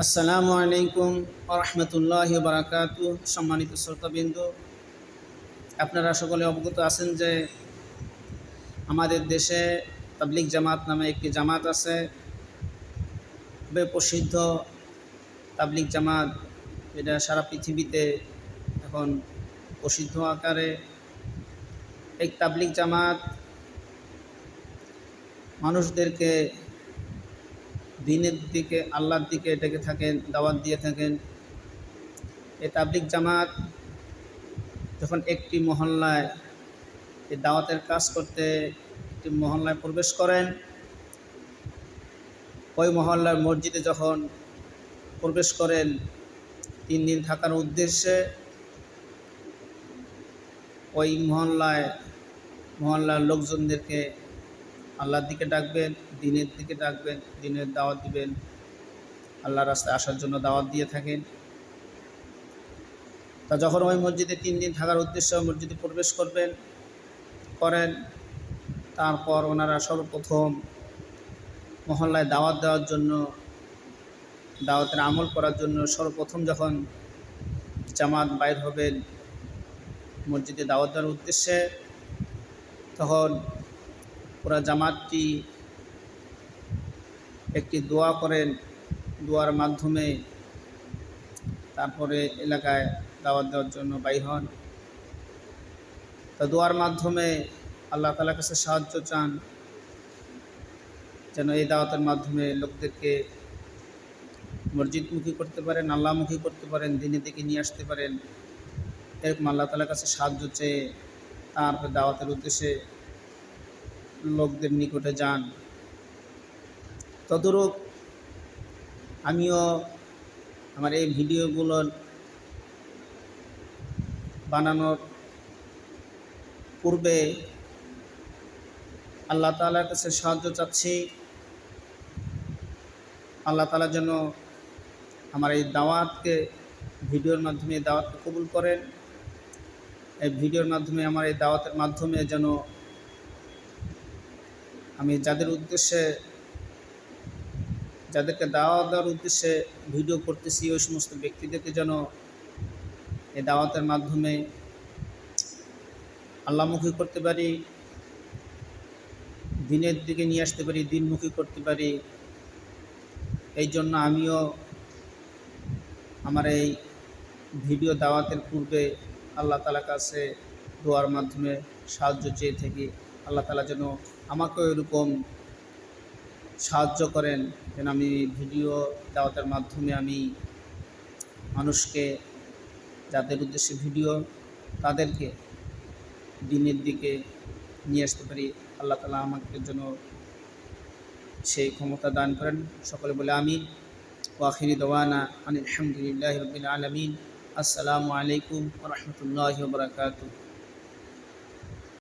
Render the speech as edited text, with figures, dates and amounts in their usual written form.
আসসালামু আলাইকুম ওয়া রাহমাতুল্লাহি ওয়া বারাকাতুহু। সম্মানিত শ্রোতাবৃন্দ, আপনারা সকলে অবগত আছেন যে আমাদের দেশে তাবলিগ জামাত নামে একটি জামাত আছে। খুবই প্রসিদ্ধ তাবলিগ জামাত, এটা সারা পৃথিবীতে এখন প্রসিদ্ধ আকারে। এই তাবলিগ জামাত মানুষদেরকে দিনের দিকে, আল্লাহর দিকে ডেকে থাকেন, দাওয়াত দিয়ে থাকেন। এই তাবলিগ জামাত যখন একটি মহল্লায় এই দাওয়াতের কাজ করতে একটি মহল্লায় প্রবেশ করেন, ওই মহল্লার মসজিদে যখন প্রবেশ করেন 3 দিন থাকার উদ্দেশ্যে, ওই মহল্লার লোকজনদেরকে আল্লাহর দিকে ডাকবেন, দিনের দিকে ডাকবেন, দিনের দাওয়াত দিবেন, আল্লাহর রাস্তায় আসার জন্য দাওয়াত দিয়ে থাকেন। তা যখন ওই মসজিদে 3 দিন থাকার উদ্দেশ্যে মসজিদে প্রবেশ করেন, তারপর ওনারা সর্বপ্রথম মহল্লায় দাওয়াত দেওয়ার জন্য, দাওয়াতের আমল করার জন্য সর্বপ্রথম যখন জামাত বাইর হবেন মসজিদে দাওয়াত দেওয়ার উদ্দেশ্যে, তখন পুরা জামাতটি একটি দোয়া করেন। দোয়ার মাধ্যমে তারপরে এলাকায় দাওয়াত দেওয়ার জন্য বাইর হন। তা দোয়ার মাধ্যমে আল্লাহ তাআলার কাছে সাহায্য চান যেন এই দাওয়াতের মাধ্যমে লোকদেরকে মসজিদমুখী করতে পারেন, আল্লাহমুখী করতে পারেন, দিনের দিকে নিয়ে আসতে পারেন। এরকম আল্লাহ তাআলার কাছে সাহায্য চেয়ে তারপর দাওয়াতের উদ্দেশ্যে লোকদের নিকটে যান। তদরূপ আমিও আমার এই ভিডিওগুলো বানানোর পূর্বে আল্লাহ তাআলার কাছে সাহায্য চাচ্ছি। আল্লাহ তাআলা যেন আমার এই দাওয়াতকে, ভিডিওর মাধ্যমে এই দাওয়াতকে কবুল করেন। এই ভিডিওর মাধ্যমে, আমার এই দাওয়াতের মাধ্যমে যেন আমি যাদেরকে দাওয়াত দেওয়ার উদ্দেশ্যে ভিডিও করতেছি, ওই সমস্ত ব্যক্তিদেরকে যেন এই দাওয়াতের মাধ্যমে আল্লাহমুখী করতে পারি, দিনের দিকে নিয়ে আসতে পারি, দিনমুখী করতে পারি। এই জন্য আমিও আমার এই ভিডিও দাওয়াতের পূর্বে আল্লাহ তাআলার কাছে দোয়ার মাধ্যমে সাহায্য চেয়ে থাকি। আল্লাহ তাআলা যেন আমাকেও এরকম সাহায্য করেন, যেন আমি ভিডিও দাওয়াতের মাধ্যমে আমি মানুষকে, যাদের উদ্দেশ্যে ভিডিও, তাদেরকে দিনের দিকে নিয়ে আসতে পারি। আল্লাহ তাআলা আমাকে যেন সেই ক্ষমতা দান করেন। সকলে বলে আমিন। ওয়া আখিরি দাওয়ানা আনিল হামদুলিল্লাহি রাব্বিল আলামিন। আসসালামু আলাইকুম ওয়া রাহমাতুল্লাহি ওয়া বারাকাতুহু।